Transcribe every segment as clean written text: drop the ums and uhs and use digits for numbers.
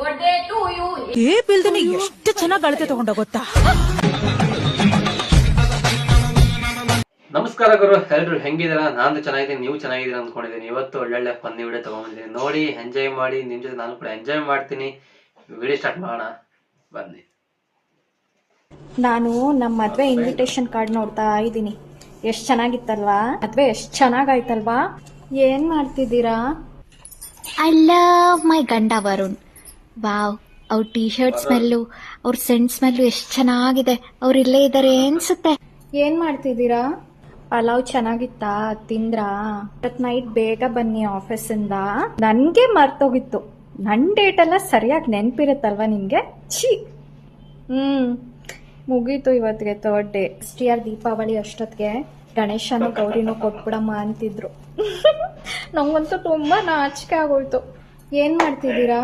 Birthday to you. Tape ಇಲ್ದೇನೆ ಎಷ್ಟು ಚೆನ್ನಾಗಿ ಅಳತೆ ತಗೊಂಡ ಗೊತ್ತಾ. ನಮಸ್ಕಾರ ಗುರು, ಎಲ್ರು ಹೆಂಗಿದ್ದೀರಾ? ನಾನು ಚೆನ್ನಾಗಿದ್ದೀನಿ, ನೀವು ಚೆನ್ನಾಗಿದ್ದೀರಾ ಅಂದ್ಕೊಂಡಿದ್ದೀನಿ. ಇವತ್ತು ಒಳ್ಳೊಳ್ಳೆ ಫನ್ನಿ ವಿಡಿಯೋ ತಗೊಂಡಿದ್ದೀನಿ, ನೋಡಿ ಎಂಜಾಯ್ ಮಾಡಿ. ನಿಮ್ ಜೊತೆ ನಾನು ಕೂಡ ಎಂಜಾಯ್ ಮಾಡ್ತೀನಿ. ವಿಡಿಯೋ ಸ್ಟಾರ್ಟ್ ಮಾಡೋಣ ಬನ್ನಿ. ನಾನು ನಮ್ಮ ಮದ್ವೆ ಇನ್ವಿಟೇಷನ್ ಕಾರ್ಡ್ ನೋಡ್ತಾ ಇದ್ದೀನಿ. ಎಷ್ಟ್ ಚೆನ್ನಾಗಿತ್ತಲ್ವಾ ಮದ್ವೆ, ಎಷ್ಟ್ ಚೆನ್ನಾಗಾಯ್ತಲ್ವಾ. ಏನ್ ಮಾಡ್ತಿದ್ದೀರಾ? ಐ ಲವ್ ಮೈ ಗಂಡ ವರುಣ್. ವಾವ್, ಅವ್ರ ಟೀ ಶರ್ಟ್ ಸ್ಮೆಲ್ಲು, ಅವ್ರ ಸೆಂಟ್ ಸ್ಮೆಲ್ಲು ಎಷ್ಟು ಚೆನ್ನಾಗಿದೆ. ಅವ್ರು ಇಲ್ಲೇ ಇದ್ದಾರೆ ಅನ್ಸುತ್ತೆ. ಏನ್ ಮಾಡ್ತಿದ್ದೀರಾ? ಪಲಾವ್ ಚೆನ್ನಾಗಿತ್ತಾ? ತಿಂದ್ರಾ? ಇವತ್ ನೈಟ್ ಬೇಗ ಬನ್ನಿ ಆಫೀಸಿಂದ. ನನ್ಗೆ ಮರ್ತೋಗಿತ್ತು. ನನ್ ಡೇಟ್ ಎಲ್ಲ ಸರಿಯಾಗಿ ನೆನ್ಪಿರುತ್ತಲ್ವಾ ನಿಮ್ಗೆ? ಛೀ. ಮುಗೀತು ಇವತ್ತಿಗೆ 3rd day. Next year Deepavali ಅಷ್ಟೊತ್ತಿಗೆ ಗಣೇಶನು ಗೌರಿನೂ ಕೊಟ್ಬಿಡಮ್ಮ ಅಂತಿದ್ರು. ನಂಗಂತೂ ತುಂಬಾ ನಾಚಿಕೆ ಆಗೋಯ್ತು. ಏನ್ ಮಾಡ್ತಿದ್ದೀರಾ?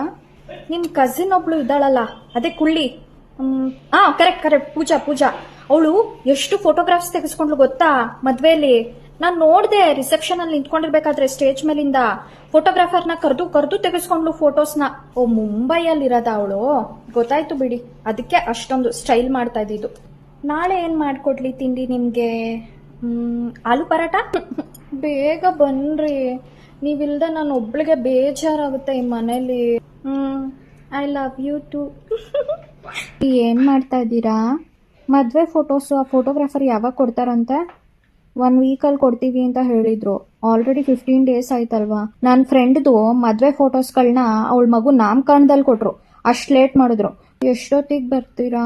ನಿಮ್ ಕಸಿನ್ ಒಬ್ಳು ಇದ್ದಾಳಲ್ಲ, ಅದೇ ಕುಳ್ಳಿ. ಕರೆಕ್ಟ್ ಪೂಜಾ. ಅವಳು ಎಷ್ಟು ಫೋಟೋಗ್ರಾಫ್ಸ್ ತೆಗೆಸ್ಕೊಂಡ್ಲು ಗೊತ್ತಾ ಮದ್ವೆಯಲ್ಲಿ. ನಾನ್ ನೋಡ್ದೆ, ರಿಸೆಪ್ಷನ್ ಅಲ್ಲಿ ನಿಂತ್ಕೊಂಡಿರ್ಬೇಕಾದ್ರೆ ಸ್ಟೇಜ್ ಮೇಲಿಂದ ಫೋಟೋಗ್ರಾಫರ್ನ ಕರೆದು ತೆಗೆಸ್ಕೊಂಡ್ಲು ಫೋಟೋಸ್ನ. ಮುಂಬೈಯಲ್ಲಿ ಇರೋದ ಅವಳು, ಗೊತ್ತಾಯ್ತು ಬಿಡಿ. ಅದಕ್ಕೆ ಅಷ್ಟೊಂದು ಸ್ಟೈಲ್ ಮಾಡ್ತಾ ಇದ್ದಿದ್ದು. ನಾಳೆ ಏನ್ ಮಾಡ್ಕೊಡ್ಲಿ ತಿಂಡಿ ನಿಮ್ಗೆ? ಆಲೂ ಪರಾಟ. ಬೇಗ ಬನ್ರಿ, ನೀವಿಲ್ದ ನಾನು ಒಬ್ಳಿಗೆ ಬೇಜಾರಾಗುತ್ತೆ ಈ ಮನೇಲಿ. I love you too. ಏನ್ ಮಾಡ್ತಾ ಇದ್ದೀರಾ? ಮದ್ವೆ ಫೋಟೋಸು ಆ ಫೋಟೋಗ್ರಾಫರ್ ಯಾವಾಗ ಕೊಡ್ತಾರಂತೆ? 1 ವೀಕಲ್ಲಿ ಕೊಡ್ತೀವಿ ಅಂತ ಹೇಳಿದ್ರು. ಆಲ್ರೆಡಿ 15 ಡೇಸ್ ಆಯ್ತಲ್ವಾ. ನನ್ನ ಫ್ರೆಂಡ್ದು ಮದ್ವೆ ಫೋಟೋಸ್ಗಳನ್ನ ಅವಳ ಮಗು ನಾಮಕರಣದಲ್ಲಿ ಕೊಟ್ರು. ಅಷ್ಟು ಲೇಟ್ ಮಾಡಿದ್ರು. ಎಷ್ಟೊತ್ತಿಗೆ ಬರ್ತೀರಾ?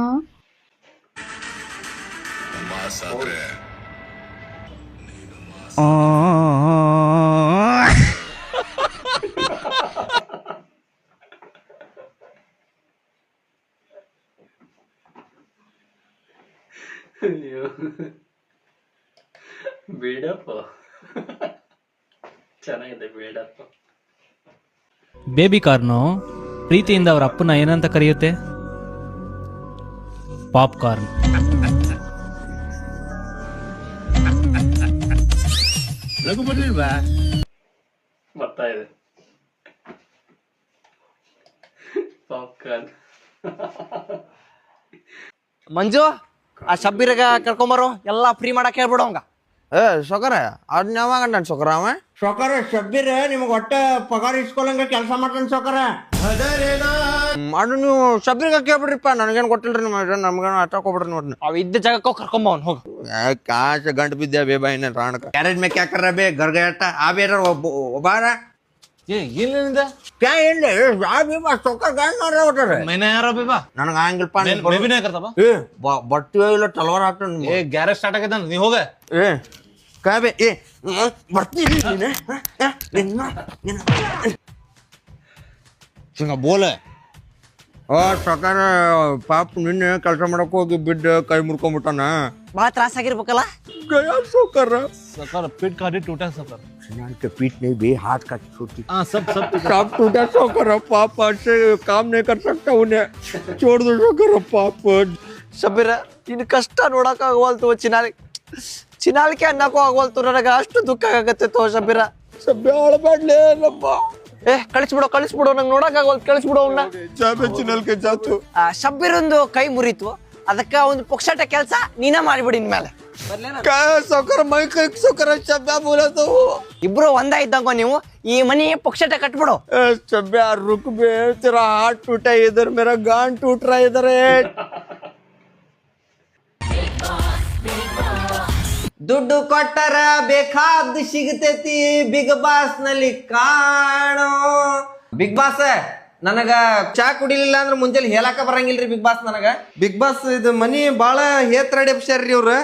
ಬಿಡಪ್ಪ, ಚೆನ್ನಾಗಿದೆ ಬಿಡಪ್ಪ. ಬೇಬಿ ಕಾರ್ನು ಪ್ರೀತಿಯಿಂದ ಅವ್ರ ಅಪ್ಪನ ಏನಂತ ಕರೆಯುತ್ತೆ? ಪಾಪ್ಕಾರ್ನ್. ಬರ್ತಾ ಇದೆ ಪಾಪ್ಕಾರ್ನ್. ಮಂಜು, ಆ ಶಬ್ಬೀರಾಗ ಕರ್ಕೊಂಬರೋ, ಎಲ್ಲ ಫ್ರೀ ಮಾಡಕ್ ಹೇಳ್ಬಿಡು ಅವಂಗ. ಸೊಕರ ಅದನ್ನ ಯಾವಾಗ ನಾನು ಸೊಕರ ಅವ ಸೊಕರ ಶಬ್ಬೀರ್ ನಿಮಗ್ ಒಟ್ಟ ಪಗಾರ ಇಸ್ಕೊಳಂಗ ಕೆಲಸ ಮಾಡ್ತಾನ ಸೊಕರ. ಅದು ನೀವು ಶಬ್ರಿಗೆ ಕೇಳ್ಬಿಡ್ರಿಪ್ಪ, ನನಗೇನು ಗೊತ್ತಿಲ್ರಿ. ನಮ್ಗೇನು ಹಚ್ಚಾಕೊಬಿಡ್ರಿ ನೋಡ್ರಿ. ಅವ್ ಇದ್ದ ಜಾಗಕ್ಕೆ ಕರ್ಕೊಂಬ ಅವ್ನು ಹೋಗ. ಕಾಶ ಗಂಟು ಬಿದ್ದೆ ಬೇಬಾ ಇನ್ನ ರಾಣಕ ಕ್ಯಾರೇಜ್ ಮೇಲೆ ಕ್ಯಾಕರ ಬೇ ಗರ್ಗಟ್ಟ ಆ ಬೇರೆ ಒಬ್ಬಾರ ಏನಿಂದ ಕ್ಯಾ ಏನ್ಲೆ ಯಾ ಬೇಬಾ ಸೊಕರ್ ಗಂಡ್ ನೋಡ್ರಿ ಹೊಟ್ಟಾರೆ ಮೈನ ಯಾರೋ ಬೇಬಾ ನನಗೆ ಹಂಗಿಲ್ಪ. ಬೇಬಿನೇ ಕರ್ತವ ಬಟ್ಟಿ ಇಲ್ಲ ತಲವಾರ ಹಾಕ್ತಾನೆ. ಏ ಗ್ಯಾರೇಜ್ ಸ್ಟಾರ್ಟ್ ಆಗೈತ, ನೀ ಹೋಗ. ಕಾಬೆ ಬರ್ತೀನಿ ಬೋಲೆ. ಸೊಕರ ಪಾಪ ನಿನ್ನೆ ಕೆಲಸ ಮಾಡಕ್ ಹೋಗಿ ಬಿದ್ದು ಕೈ ಮುರ್ಕೊಂಡ್ಬಿಟ್ಟಾನ. ಭಾಳ ತ್ರಾಸ ಆಗಿರ್ಬೇಕಲ್ಲ. ಸೊಕರ सकर पेट का टूटा सकर सिनार के पीठ नहीं बे हाथ का छोटी सब टूटा सकर पाप से काम नहीं कर सकता उन्हें छोड़ दो सकर पाप. ಶಬೀರ ಇನ್ನು ಕಷ್ಟ ನೋಡಕ್ ಆಗವಲ್ತು. ಚಿನಾಲಿಕೆ ಅನ್ನಕ್ಕೂ ಆಗವಲ್ತು. ನನಗೆ ಅಷ್ಟು ದುಃಖ ಆಗತ್ತೆ ತೋ ಶಬೀರ. ಸಬ್ಯಾಳಬೇಡ್ಲೇ ನಮ್ಮ ಕಳಿಸ್ಬಿಡು ನಂಗೆ ನೋಡಕ್ ಆಗವಲ್ತು. ಕಳಿಸ್ಬಿಡು ಅವನ್ನ. ಚಿನಲ್ಕೆ ಜಾತು ಶಬೀರಂದು ಕೈ ಮುರಿತು, ಅದಕ್ಕೆ ಒಂದು ಪುಕ್ಷಟ ಕೆಲಸ ನೀನ ಮಾಡಿಬಿಡಿ ಇನ್ಮೇಲೆ. ಸೌಕರ ಮೈ ಕೈ ಸೌಕರ ಶಬ್ದ ಬೋಲತು. ಇಬ್ರು ಒಂದ ಇದ್ದಂಗ ನೀವು ಈ ಮನಿ ಪುಕ್ಷಟ ಕಟ್ಬಿಡು. शब्या रुक बे, तेरा हाथ टूटा इधर, मेरा गान टूट रहा इधर. ದುಡ್ಡು ಕೊಟ್ಟರ ಬೇಕಾದ್ದು ಸಿಗತೈತಿ ಬಿಗ್ ಬಾಸ್ ನಲ್ಲಿ ಕಾಣೋ. ಬಿಗ್ ಬಾಸ್ ನನಗ ಚಾ ಕುಡಿಲಿಲ್ಲ ಅಂದ್ರೆ ಮುಂಜಾನೆ ಹೇಳಾಕ ಬರಂಗಿಲ್ರಿ ಬಿಗ್ ಬಾಸ್. ನನಗ ಬಿಗ್ ಬಾಸ್ ಇದು ಮನಿ ಬಾಳ ಹೇತ್ರ ಅಡ್ಯಾಪ್ಸ್ಯಾರ್ರಿ ಇವ್ರ.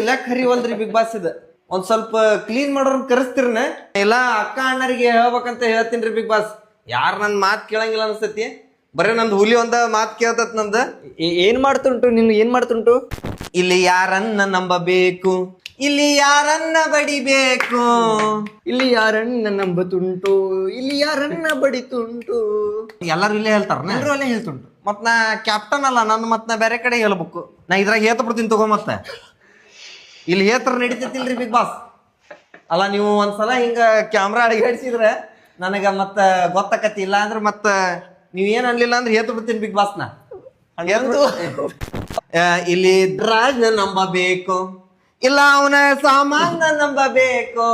ಲೆಕ್ಕ ಹರಿವಲ್ರಿ ಬಿಗ್ ಬಾಸ್. ಇದು ಒಂದ್ ಸ್ವಲ್ಪ ಕ್ಲೀನ್ ಮಾಡೋರ್ ಕರೆಸ್ತಿರ್ನ ಇಲ್ಲ ಅಕ್ಕ ಅಣ್ಣರಿಗೆ ಹೇಳ್ಬೇಕಂತ ಹೇಳ್ತೀನ್ರಿ ಬಿಗ್ ಬಾಸ್. ಯಾರ ನನ್ ಮಾತ್ ಕೇಳಂಗಿಲ್ಲ ಅನ್ಸತಿ. ಬರೀ ನಂದು ಹುಲಿ ಒಂದ ಮಾತ್ ಕೇಳ್ತತ್. ನಂದ ಏನ್ ಮಾಡ್ತುಂಟು ನಿನ್ ಏನ್ ಮಾಡ್ತುಂಟು? ಇಲ್ಲಿ ಯಾರನ್ನ ನಂಬಬೇಕು, ಇಲ್ಲಿ ಯಾರನ್ನ ಬಡಿಬೇಕು, ಇಲ್ಲಿ ಯಾರನ್ನ ನಂಬತುಂಟು, ಇಲ್ಲಿ ಯಾರನ್ನ ಬಡಿತುಂಟು. ಎಲ್ಲರೂ ಇಲ್ಲೇ ಹೇಳ್ತಾರ, ಎಲ್ಲರೂ ಅಲ್ಲೇ ಹೇಳ್ತುಂಟು. ಮತ್ ನಾ ಕ್ಯಾಪ್ಟನ್ ಅಲ್ಲ, ನಾನು ಮತ್ ನಾ ಬೇರೆ ಕಡೆ ಹೇಳ್ಬೇಕು. ನಾ ಇದ್ರಾಗ ಹೇತ ಬಿಡ್ತೀನಿ ತಗೋ. ಮತ್ತೆ ಇಲ್ಲಿ ಹೇತರ ನಡೀತೈತಿಲ್ರಿ ಬಿಗ್ ಬಾಸ್. ಅಲ್ಲ ನೀವು ಒಂದ್ಸಲ ಹಿಂಗ ಕ್ಯಾಮ್ರಾ ಅಡಿಗಾಡ್ಸಿದ್ರೆ ನನಗ ಮತ್ತ ಗೊತ್ತಾಕತಿ. ಇಲ್ಲ ಅಂದ್ರೆ ಮತ್ತ ನೀವ್ ಏನ್ ಅನ್ಲಿಲ್ಲ ಅಂದ್ರೆ ಹೇತು ಬಿಡ್ತೀನಿ ಬಿಗ್ ಬಾಸ್ನ. ಇಲ್ಲಿ ರಾಜ್ನ ನಂಬಬೇಕು, ಇಲ್ಲ ಅವನ ಸಾಮಾನ ನಂಬಬೇಕು.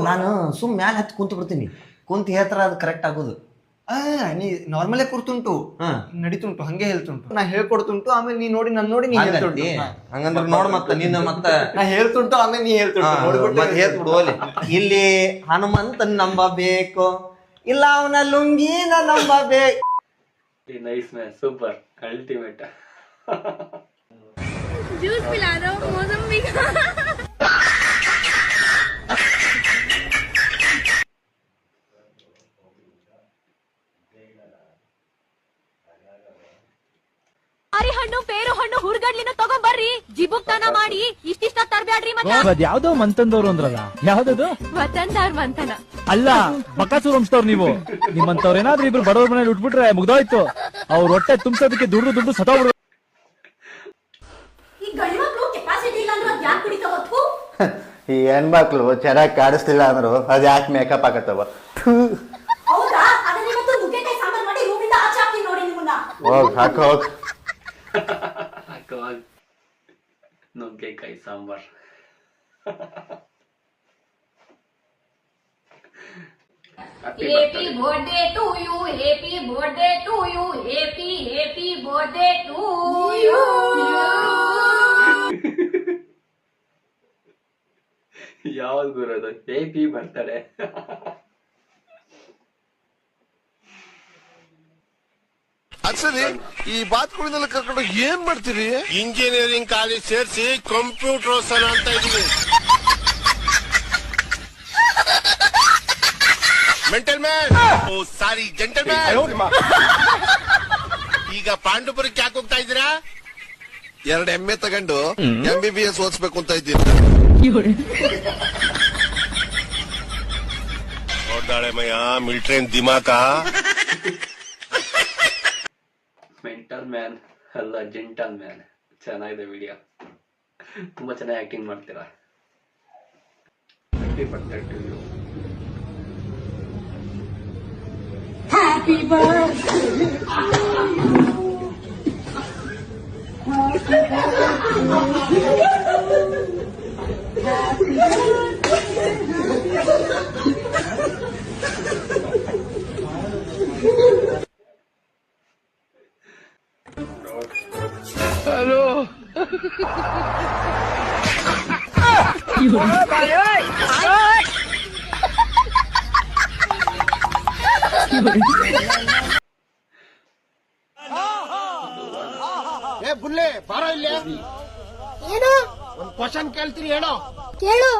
ನಾನು ಸುಮ್ ಮ್ಯಾಲ ಹತ್ತಿ ಕುಂತು ಬಿಡ್ತೀನಿ. ಕುಂತ ಹೇಳ್ತಾರ ಅದು ಕರೆಕ್ಟ್ ಆಗೋದು. ನೀ ನಾರ್ಮಲೇ ಕೂರ್ತುಂಟು, ನಡೀತುಂಟು, ಹಂಗೆ ಹೇಳ್ತುಂಟು, ನಾ ಹೇಳ್ಕೊಡ್ತುಂಟು, ಆಮೇಲೆ ನೀ ನೋಡಿ ನನ್ ನೋಡಿ ನೀ ಹೇಳ್ತುಂಟು. ಹಂಗಂದ್ರ ನೋಡ್ ಮತ್ತ ನಿನ್ನ ಮತ್ತ ನಾ ಹೇಳ್ತುಂಟು ಆಮೇಲೆ ನೀ ಹೇಳ್ತುಂಟು. ಇಲ್ಲಿ ಹನುಮಂತನ್ ನಂಬಬೇಕು, ಇಲ್ಲ ಅವನ ಲುಂಗಿನ ನಂಬಬೇಕು. Nice man, super, ultimate. Juice पिला दो मौसमी का. ಅರಿ ಹಣ್ಣು ಪೇರು ಹಣ್ಣು ಹುರ್ಗಡ್ಲಿನ ತಗೊಂಬರ್ರಿ, ಜಿಬುಕ್ತನ ಮಾಡಿ ಇಷ್ಟಿಷ್ಟ ತರಬ್ಯಾಡ್ರಿ. ಮತ್ತೆ ಯಾವ್ದೋ ಮಂತಂದವ್ರು ಅಂದ್ರಲ್ಲ, ಯಾವ್ದದು? ವತನ್ದಾರ್ ಮಂತನ ಅಲ್ಲ, ಬಕಾಸೂರ್ ವಂಶದವ್ರು ನೀವು. ನಿಮ್ಮಂತವ್ರು ಏನಾದ್ರೂ ಇಬ್ರು ಬಡವ್ರ ಮನೇಲಿ ಉಟ್ಬಿಟ್ರೆ ಮುಗ್ದೋಯ್ತು. ಅವ್ರ ಹೊಟ್ಟೆ ತುಂಬಿಸೋದಕ್ಕೆ ದುಡ್ಡು ಸತ್ತೋಗ್ಬಿಡು. ಈ ಗಂಡು ಮಕ್ಳು ಕೆಪಾಸಿಟಿ ಇಲ್ಲ ಅಂದ್ರೆ ಯಾಕೆ ಕುಡಿತಾವತ್ತು? ಈ ಹೆಣ್ಮಕ್ಳು ಚೆನ್ನಾಗಿ ಕಾಡಿಸ್ತಿಲ್ಲ ಅಂದ್ರು ಅದ್ ಯಾಕೆ ಮೇಕಪ್ ಆಗತ್ತವ? ಹೌದಾ? ಅದನ್ನ ಇವತ್ತು ನುಗ್ಗೆಕಾಯಿ ಸಾಂಬಾರ್ ಮಾಡಿ ರೂಮಿಂದ ಆಚೆ ಹಾಕ್ತೀನಿ ನೋಡಿ ನಿಮ್ಮನ್ನ. ಹೋಗ್ ಹಾಕ ಹೋಗ್. ನುಗ್ಗೆಕಾಯಿ sambar. Happy birthday to you, happy birthday to you, happy birthday to you. ಯಾವ್ದು ಗುರದು? ಹೇಪಿ ಬರ್ತಾರೆ. ಅಸಲಿ ಈ ಬಾತ್ಕೋಳಿನೆಲ್ಲ ಕರ್ಕೊಂಡು ಏನ್ ಮಾಡ್ತೀರಿ? ಇಂಜಿನಿಯರಿಂಗ್ ಕಾಲೇಜ್ ಸೇರಿಸಿ ಕಂಪ್ಯೂಟರ್ ಓದ್ಸೋಣ ಅಂತ ಇದೀವಿ. ಮೆಂಟಲ್ ಮ್ಯಾನ್, ಓ ಸಾರಿ ಜೆಂಟಲ್ ಮ್ಯಾನ್. ಈಗ ಪಾಂಡುಪುರಕ್ಕೆ ಯಾಕೆ ಹೋಗ್ತಾ ಇದ್ದೀರಾ? 2 ಎಮ್ಮೆ ತಗೊಂಡು MBBS ಓದಿಸ್ಬೇಕು ಅಂತ ಇದ್ದೀನಿ. ನೋಡ್ದಾಳೆ ಮಯ್ಯ ಮಿಲಿಟರಿ ದಿಮಾಕ. ಮೆಂಟಲ್ ಮ್ಯಾನ್ ಅಲ್ಲ, ಜೆಂಟಲ್ ಮ್ಯಾನ್. ಚೆನ್ನಾಗಿದೆ ವಿಡಿಯೋ, ತುಂಬಾ ಚೆನ್ನಾಗಿ ಆಕ್ಟಿಂಗ್ ಮಾಡ್ತೀರಾ. Happy birthday to you. Happy birthday. Hello ಏ ಬುಲ್ಲೆ ಬಾರೋ ಇಲ್ಲೇ. ಏನು? ಒಂದ್ ಕ್ವಶನ್ ಕೇಳ್ತೀನಿ, ಹೇಳೋ. ಕೇಳು.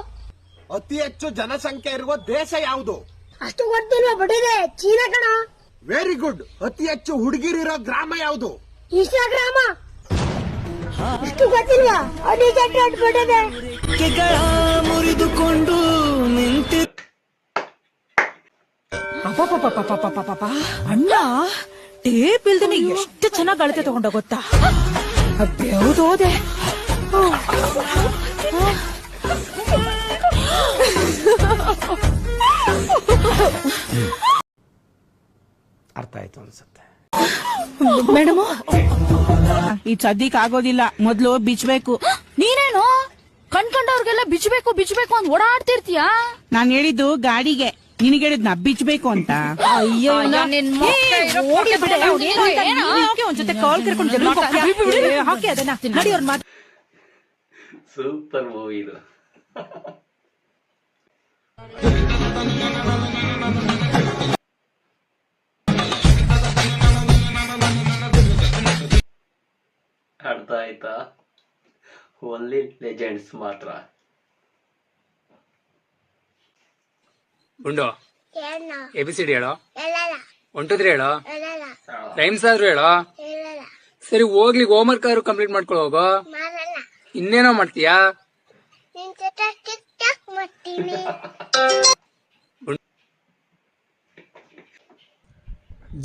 ಅತಿ ಹೆಚ್ಚು ಜನಸಂಖ್ಯೆ ಇರುವ ದೇಶ ಯಾವುದು? ಅಷ್ಟು ಗೊತ್ತಿಲ್ವಾ ಬಿಡಿದೆ? ಚೀನಾ ಕಣ. Very good. ಅತಿ ಹೆಚ್ಚು ಹುಡುಗಿರಿರೋ ಗ್ರಾಮ ಯಾವುದು? ಇನ್ಸ್ಟಾಗ್ರಾಮ. ಇಷ್ಟು ಗೊತ್ತಿಲ್ವಾ? ಬಿಡಿದೆ. ಮುರಿದುಕೊಂಡು ನಿಂತಿ ಅಪ್ಪ ಅಣ್ಣ ಟೇಪ್ ಇಲ್ದೇನೆ ಎಷ್ಟು ಚೆನ್ನಾಗಿ ಅಳತೆ ತಗೊಂಡ ಗೊತ್ತಾ? ಬೆವ್ದೋದೆ. ಅರ್ಥ ಆಯ್ತು ಅನ್ಸುತ್ತೆ. ಮೇಡಮ್, ಈ ಸದ್ಯಕ್ಕೆ ಆಗೋದಿಲ್ಲ, ಮೊದ್ಲು ಬಿಚ್ಚಬೇಕು. ನೀನೇನು ಕಣ್ಕಂಡವ್ರಿಗೆಲ್ಲ ಬಿಚ್ಚಬೇಕು ಅಂತ ಓಡಾಡ್ತಿರ್ತೀಯ? ನಾನ್ ಹೇಳಿದ್ದು ಗಾಡಿಗೆ, ನಿನಗೆ ಹೇಳಿದ್ನ ಬಿಚ್ಚಬೇಕು ಅಂತ. ಅಯ್ಯೋ ಒಂದ್ಸತೆ ಕಾಲ್ ಕರ್ಕೊಂಡು ಹಾಕಿ ಅದನ್ನ ನಡಿ ಅವ್ರ ಮಾತು. ಸೂಪರ್ ಮೂವಿ ಇದು. ಅರ್ಥ ಆಯ್ತಾ? ಓನ್ಲಿ ಲೆಜೆಂಡ್ಸ್ ಮಾತ್ರ. ಉಂಡು ABCD ಹೇಳೋ, 1 2 3 ಹೇಳೋ, ರೈಮ್ಸ್ ಆದ್ರೂ ಹೇಳೋ. ಸರಿ ಹೋಗ್ಲಿ, ಹೋಮ್ವರ್ಕ್ ಆದ್ರೂ ಕಂಪ್ಲೀಟ್ ಮಾಡ್ಕೊಳ್ಳೋ ಹೋಗೋ. ಇನ್ನೇನೋ ಮಾಡ್ತೀಯಾ?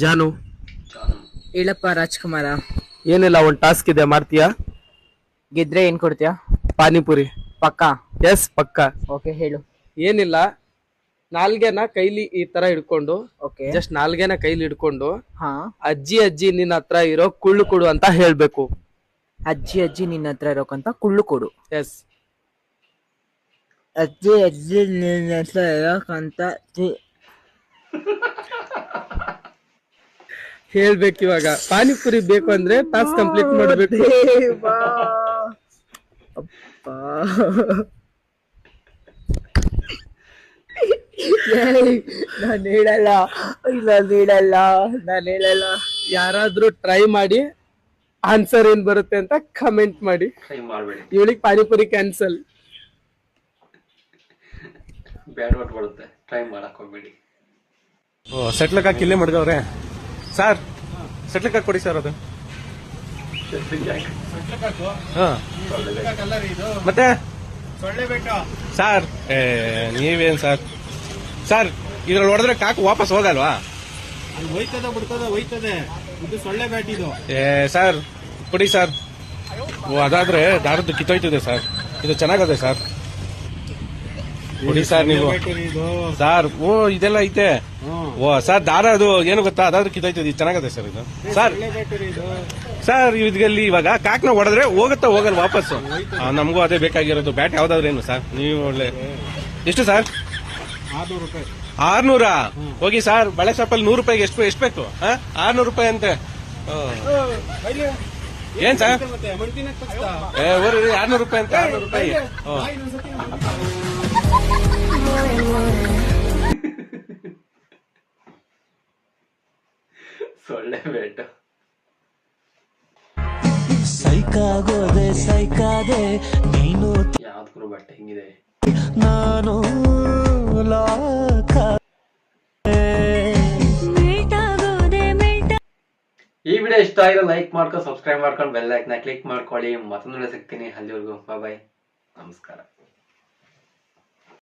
ಜಾನು, ಹೇಳಪ್ಪ ರಾಜ್ಕುಮಾರ. ಏನಿಲ್ಲ, ಒಂದ್ ಟಾಸ್ಕ್ ಇದೆ, ಮಾಡ್ತೀಯಾ? ಗೆದ್ರೆ ಏನ್ ಕೊಡ್ತೀಯಾ? ಪಾನಿಪುರಿ. ಪಕ್ಕ? ಎಸ್ ಪಕ್ಕ. ಓಕೆ ಹೇಳು. ಏನಿಲ್ಲ, ನಾಲ್ಗೆನ ಕೈಲಿ ಈ ತರ ಹಿಡ್ಕೊಂಡು ಓಕೆ ಜಸ್ಟ್ ನಾಲ್ಗೆನ ಕೈಲಿ ಹಿಡ್ಕೊಂಡು ಹಾ ಅಜ್ಜಿ ನಿನ್ನ ಹತ್ರ ಇರೋ ಕುಳ್ಳು ಕೊಡು ಅಂತ ಹೇಳ್ಬೇಕು. ಅಜ್ಜಿ ನಿನ್ನ ಹತ್ರ ಇರೋಕಂತ ಕುಳ್ಳು ಕೊಡು. ಎಸ್. ಅಜ್ಜಿ ನಿನ್ನ ಹತ್ರ ಇರೋಕಂತ ಹೇಳ್ಬೇಕು. ಇವಾಗ ಪಾನಿಪುರಿ ಬೇಕು ಅಂದ್ರೆ ಟಾಸ್ಕ್ ಕಂಪ್ಲೀಟ್ ಮಾಡ್ಬೇಕು. ನಾನು ಹೇಳಲ್ಲ. ಯಾರಾದ್ರೂ ಟ್ರೈ ಮಾಡಿ ಆನ್ಸರ್ ಏನ್ ಬರುತ್ತೆ ಅಂತ ಕಮೆಂಟ್ ಮಾಡಿ. ಟ್ರೈ ಮಾಡಬೇಡಿ, ಇವಳಿಗೆ ಪಾನಿಪುರಿ ಕ್ಯಾನ್ಸಲ್. ಬ್ಯಾಡ್ ವರ್ಡ್ ಬರುತ್ತೆ, ಟ್ರೈ ಮಾಡಕ್ ಹೋಗ್ಬೇಡಿ. ಸೆಟ್ಲಕ್ ಹಾಕಿ ಇಲ್ಲೇ ಮಡ್ಗವ್ರೆ ಸರ್. ಸೆಟ್ಲಕ್ ಹಾಕಿ ಕೊಡಿ ಸರ್ ಅದು. ಮತ್ತೆ ಸರ್ ನೀವೇನ್ ಸರ್ ಇದ್ರಲ್ಲಿ ಹೊಡೆದ್ರೆ ಕಾಕು ವಾಪಸ್ ಹೋಗಲ್ವಾ? ಸರ್ ಕೊಡಿ ಸರ್. ಅದಾದ್ರೆ ದಾರದ್ದು ಕಿತ್ತೋಯ್ತದೆ ಸರ್. ಇದು ಚೆನ್ನಾಗದೆ ಸರ್, ಕೊಡಿ ಸರ್ ನೀವು. ಸರ್ ಇದೆಲ್ಲ ಐತೆ. ಸರ್ ದಾರ ಅದು ಏನು ಗೊತ್ತಾ, ಅದಾದ್ರೂ ಕಿತ್ತೋಯ್ತದೆ. ಇದು ಚೆನ್ನಾಗದೆ ಸರ್ ಇದು. ಸರ್ ಇದ್ರಲ್ಲಿ ಇವಾಗ ಕಾಕ್ನ ಹೊಡೆದ್ರೆ ಹೋಗುತ್ತಾ ಹೋಗಲ್ಲ ವಾಪಸ್? ನಮಗೂ ಅದೇ ಬೇಕಾಗಿರೋದು. ಬ್ಯಾಟ್ ಯಾವ್ದಾದ್ರು ಏನು ಸರ್? ನೀವು ಒಳ್ಳೆ ಎಷ್ಟು ಸರ್? 600. ಹೋಗಿ ಸರ್, ಬಳೆ ಶಾಪಲ್ಲಿ 100 ರೂಪಾಯಿಗೆ ಎಷ್ಟು ಬೇಕು? 600 ರೂಪಾಯಿ ಅಂತೆ. ಏನ್ ಸರ್ 600 ರೂಪಾಯಿ ಅಂತ? 600 ರೂಪಾಯಿ. ಸೊಳ್ಳೆ ಬೇಟು. ಯಾವ್ದು ಬಟ್ಟೆ ಹೆಂಗಿದೆ? ನಾನು ಈ ವಿಡಿಯೋ ಇಷ್ಟ ಆಗಿರೋ ಲೈಕ್ ಮಾಡ್ಕೊಂಡು, ಸಬ್ಸ್ಕ್ರೈಬ್ ಮಾಡ್ಕೊಂಡು, ಬೆಲ್ ಐಕನ್ ಕ್ಲಿಕ್ ಮಾಡ್ಕೊಳ್ಳಿ. ಮತ್ತೊಂದು ಸಿಗ್ತೀನಿ. ಅಲ್ಲಿವರೆಗೂ ಬಾಯ್, ನಮಸ್ಕಾರ.